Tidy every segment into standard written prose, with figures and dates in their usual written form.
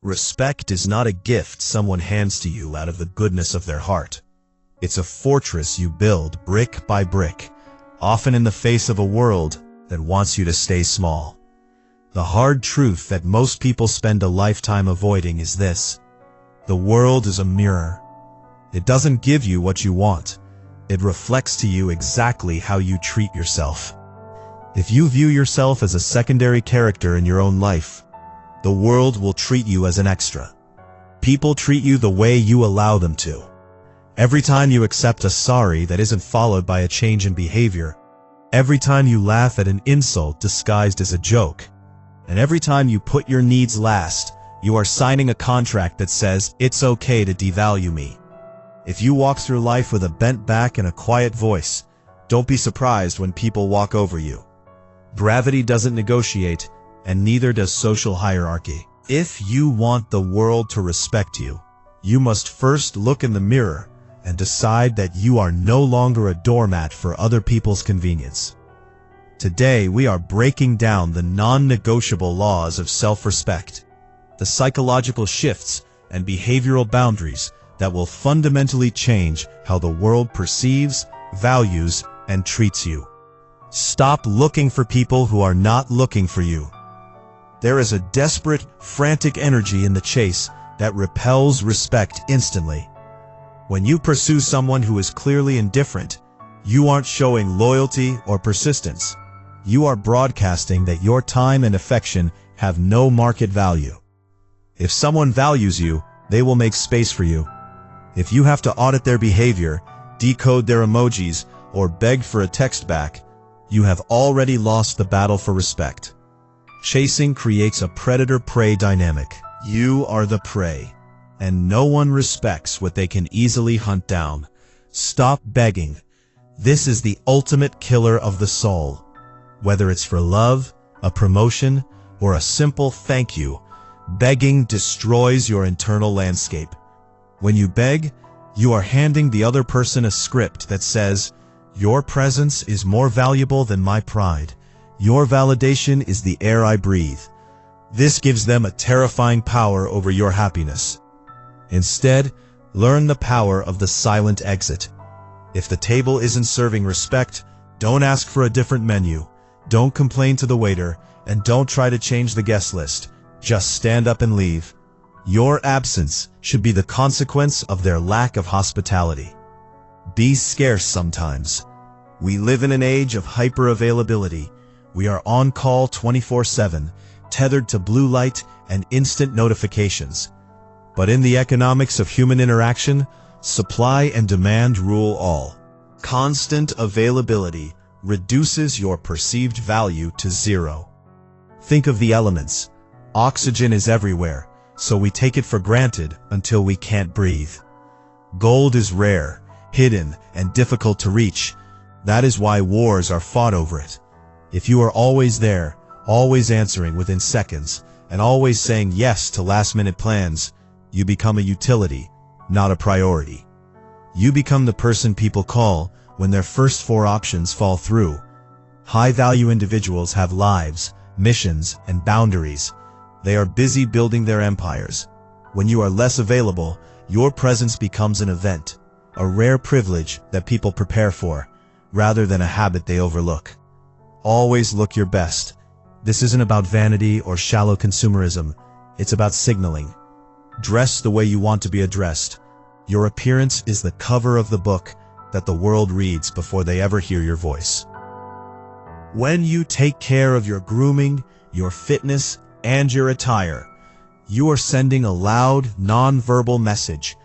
Respect is not a gift someone hands to you out of the goodness of their heart. It's a fortress you build brick by brick, often in the face of a world that wants you to stay small. The hard truth that most people spend a lifetime avoiding is this: the world is a mirror. It doesn't give you what you want. It reflects to you exactly how you treat yourself. If you view yourself as a secondary character in your own life, the world will treat you as an extra. People treat you the way you allow them to. Every time you accept a sorry that isn't followed by a change in behavior, every time you laugh at an insult disguised as a joke, and every time you put your needs last, you are signing a contract that says it's okay to devalue me. If you walk through life with a bent back and a quiet voice, don't be surprised when people walk over you. Gravity doesn't negotiate, and neither does social hierarchy. If you want the world to respect you, you must first look in the mirror and decide that you are no longer a doormat for other people's convenience. Today, we are breaking down the non-negotiable laws of self-respect, the psychological shifts and behavioral boundaries that will fundamentally change how the world perceives, values, and treats you. Stop looking for people who are not looking for you. There is a desperate, frantic energy in the chase that repels respect instantly. When you pursue someone who is clearly indifferent, you aren't showing loyalty or persistence. You are broadcasting that your time and affection have no market value. If someone values you, they will make space for you. If you have to audit their behavior, decode their emojis, or beg for a text back, you have already lost the battle for respect. Chasing creates a predator-prey dynamic. You are the prey, and no one respects what they can easily hunt down. Stop begging. This is the ultimate killer of the soul. Whether it's for love, a promotion, or a simple thank you, begging destroys your internal landscape. When you beg, you are handing the other person a script that says, "Your presence is more valuable than my pride. Your validation is the air I breathe." This gives them a terrifying power over your happiness. Instead, learn the power of the silent exit. If the table isn't serving respect, don't ask for a different menu. Don't complain to the waiter, and don't try to change the guest list. Just stand up and leave. Your absence should be the consequence of their lack of hospitality. Be scarce sometimes. We live in an age of hyper-availability. We are on call 24/7, tethered to blue light and instant notifications. But in the economics of human interaction, supply and demand rule all. Constant availability reduces your perceived value to zero. Think of the elements. Oxygen is everywhere, so we take it for granted until we can't breathe. Gold is rare, hidden, and difficult to reach. That is why wars are fought over it. If you are always there, always answering within seconds, and always saying yes to last-minute plans, you become a utility, not a priority. You become the person people call when their first four options fall through. High-value individuals have lives, missions, and boundaries. They are busy building their empires. When you are less available, your presence becomes an event, a rare privilege that people prepare for, rather than a habit they overlook. Always look your best. This isn't about vanity or shallow consumerism. It's about signaling. Dress the way you want to be addressed. Your appearance is the cover of the book that the world reads before they ever hear your voice. When you take care of your grooming, your fitness, and your attire, you are sending a loud, non-verbal message.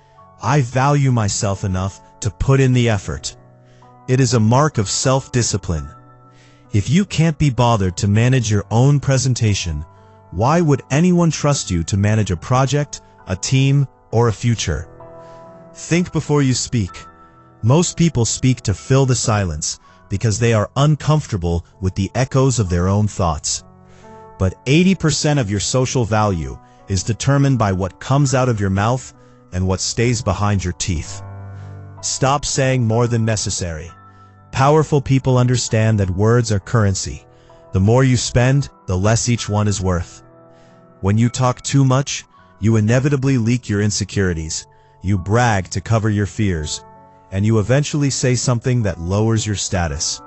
I value myself enough to put in the effort. It is a mark of self-discipline. If you can't be bothered to manage your own presentation, why would anyone trust you to manage a project, a team, or a future? Think before you speak. Most people speak to fill the silence because they are uncomfortable with the echoes of their own thoughts. But 80% of your social value is determined by what comes out of your mouth and what stays behind your teeth. Stop saying more than necessary. Powerful people understand that words are currency. The more you spend, the less each one is worth. When you talk too much, You inevitably leak your insecurities, you brag to cover your fears, and you eventually say something that lowers your status.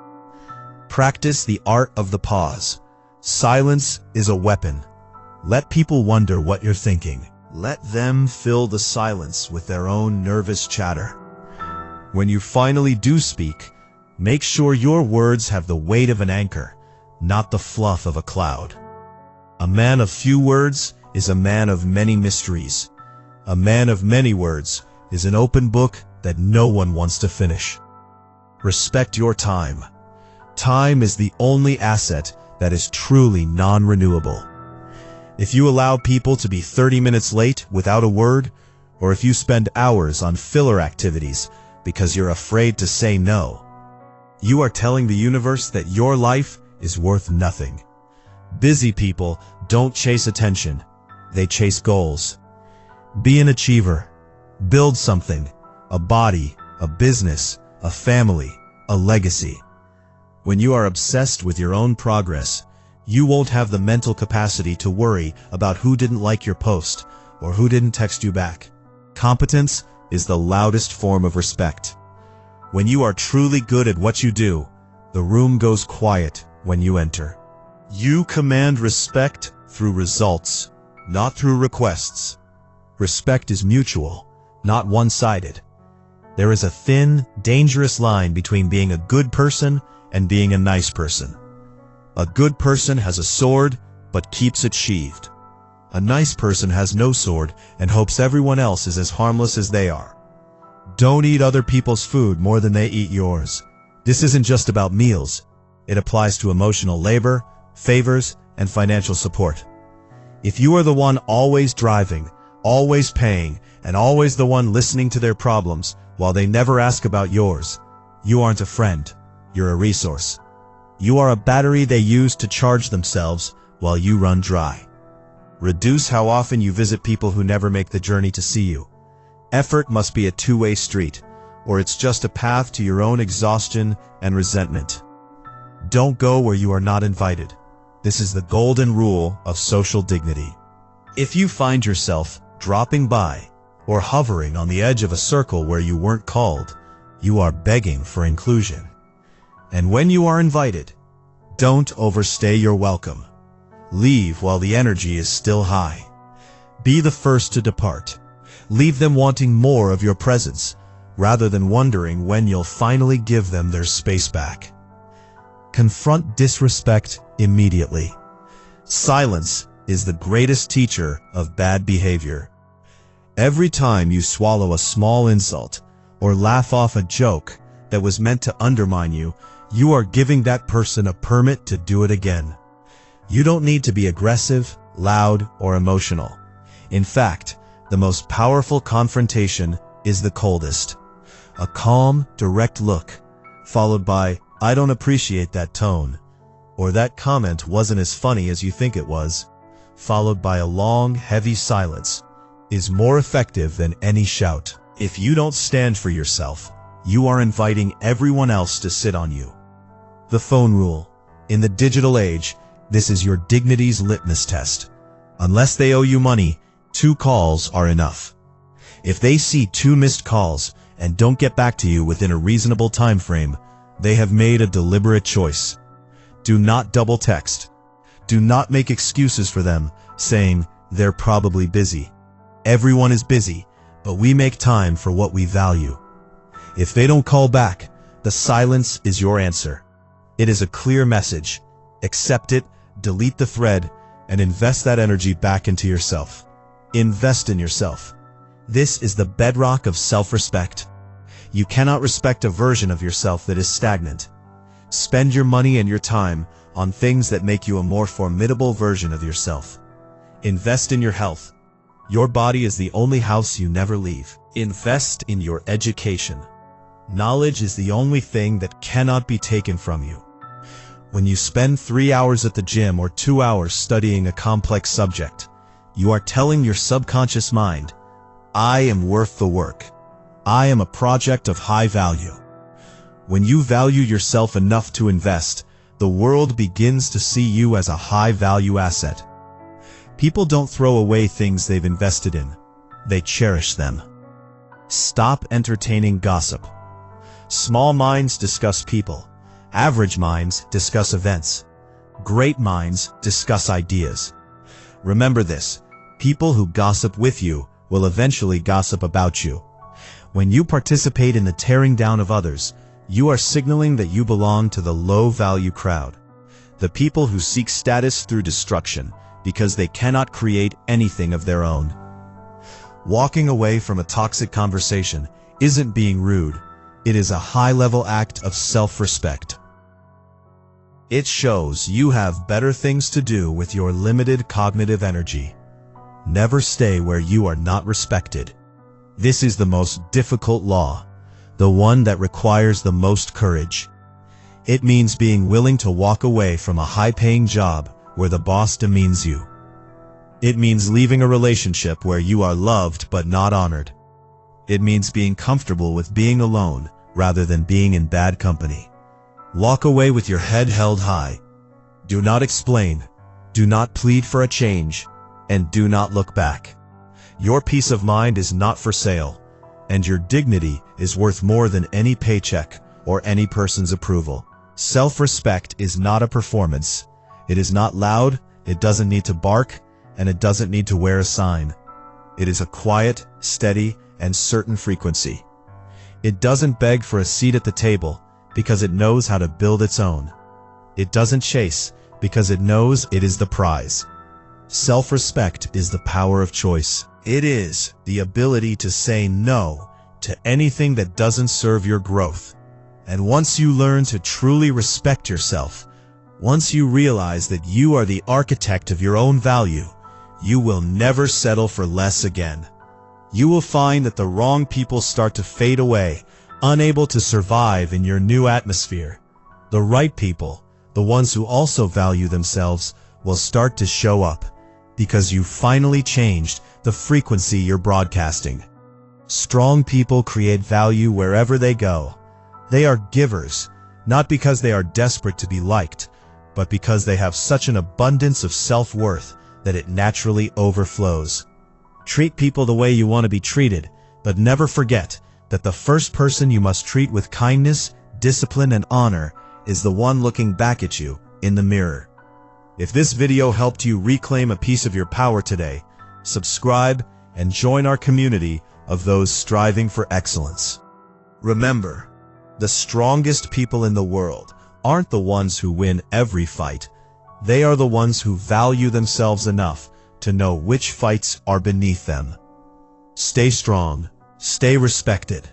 Practice the art of the pause. Silence is a weapon. Let people wonder what you're thinking. Let them fill the silence with their own nervous chatter. When you finally do speak, make sure your words have the weight of an anchor, not the fluff of a cloud. A man of few words is a man of many mysteries. A man of many words is an open book that no one wants to finish. Respect your time. Time is the only asset that is truly non-renewable. If you allow people to be 30 minutes late without a word, or if you spend hours on filler activities because you're afraid to say no, you are telling the universe that your life is worth nothing. Busy people don't chase attention, they chase goals. Be an achiever. Build something, a body, a business, a family, a legacy. When you are obsessed with your own progress, you won't have the mental capacity to worry about who didn't like your post or who didn't text you back. Competence is the loudest form of respect. When you are truly good at what you do, the room goes quiet when you enter. You command respect through results, not through requests. Respect is mutual, not one-sided. There is a thin, dangerous line between being a good person and being a nice person. A good person has a sword, but keeps it sheathed. A nice person has no sword and hopes everyone else is as harmless as they are. Don't eat other people's food more than they eat yours. This isn't just about meals. It applies to emotional labor, favors, and financial support. If you are the one always driving, always paying, and always the one listening to their problems while they never ask about yours, you aren't a friend, you're a resource. You are a battery they use to charge themselves while you run dry. Reduce how often you visit people who never make the journey to see you. Effort must be a two-way street, or it's just a path to your own exhaustion and resentment. Don't go where you are not invited. This is the golden rule of social dignity. If you find yourself dropping by or hovering on the edge of a circle where you weren't called, you are begging for inclusion. And when you are invited, don't overstay your welcome. Leave while the energy is still high. Be the first to depart. Leave them wanting more of your presence, rather than wondering when you'll finally give them their space back. Confront disrespect immediately. Silence is the greatest teacher of bad behavior. Every time you swallow a small insult or laugh off a joke that was meant to undermine you, you are giving that person a permit to do it again. You don't need to be aggressive, loud, or emotional. In fact, the most powerful confrontation is the coldest. A calm, direct look, followed by, "I don't appreciate that tone," or "That comment wasn't as funny as you think it was," followed by a long, heavy silence, is more effective than any shout. If you don't stand for yourself, you are inviting everyone else to sit on you. The phone rule. In the digital age, this is your dignity's litmus test. Unless they owe you money, 2 calls are enough. If they see 2 missed calls and don't get back to you within a reasonable time frame, they have made a deliberate choice. Do not double text. Do not make excuses for them, saying, "They're probably busy." Everyone is busy, but we make time for what we value. If they don't call back, the silence is your answer. It is a clear message. Accept it, delete the thread, and invest that energy back into yourself. Invest in yourself. This is the bedrock of self-respect. You cannot respect a version of yourself that is stagnant. Spend your money and your time on things that make you a more formidable version of yourself. Invest in your health. Your body is the only house you never leave. Invest in your education. Knowledge is the only thing that cannot be taken from you. When you spend 3 hours at the gym or 2 hours studying a complex subject, you are telling your subconscious mind, "I am worth the work. I am a project of high value." When you value yourself enough to invest, the world begins to see you as a high-value asset. People don't throw away things they've invested in. They cherish them. Stop entertaining gossip. Small minds discuss people. Average minds discuss events. Great minds discuss ideas. Remember this: people who gossip with you will eventually gossip about you. When you participate in the tearing down of others, you are signaling that you belong to the low-value crowd. The people who seek status through destruction because they cannot create anything of their own. Walking away from a toxic conversation isn't being rude. It is a high-level act of self-respect. It shows you have better things to do with your limited cognitive energy. Never stay where you are not respected. This is the most difficult law, the one that requires the most courage. It means being willing to walk away from a high-paying job where the boss demeans you. It means leaving a relationship where you are loved but not honored. It means being comfortable with being alone rather than being in bad company. Walk away with your head held high. Do not explain, do not plead for a change, and do not look back. Your peace of mind is not for sale, and your dignity is worth more than any paycheck or any person's approval. Self-respect is not a performance. It is not loud, it doesn't need to bark, and it doesn't need to wear a sign. It is a quiet, steady, and certain frequency. It doesn't beg for a seat at the table because it knows how to build its own. It doesn't chase because it knows it is the prize. Self-respect is the power of choice. It is the ability to say no to anything that doesn't serve your growth. And once you learn to truly respect yourself, once you realize that you are the architect of your own value, you will never settle for less again. You will find that the wrong people start to fade away, unable to survive in your new atmosphere. The right people, the ones who also value themselves, will start to show up because you finally changed the frequency you're broadcasting. Strong people create value wherever they go. They are givers, not because they are desperate to be liked, but because they have such an abundance of self-worth that it naturally overflows. Treat people the way you want to be treated, but never forget that the first person you must treat with kindness, discipline, and honor is the one looking back at you in the mirror. If this video helped you reclaim a piece of your power today, subscribe and join our community of those striving for excellence. Remember, the strongest people in the world aren't the ones who win every fight. They are the ones who value themselves enough to know which fights are beneath them. Stay strong, stay respected,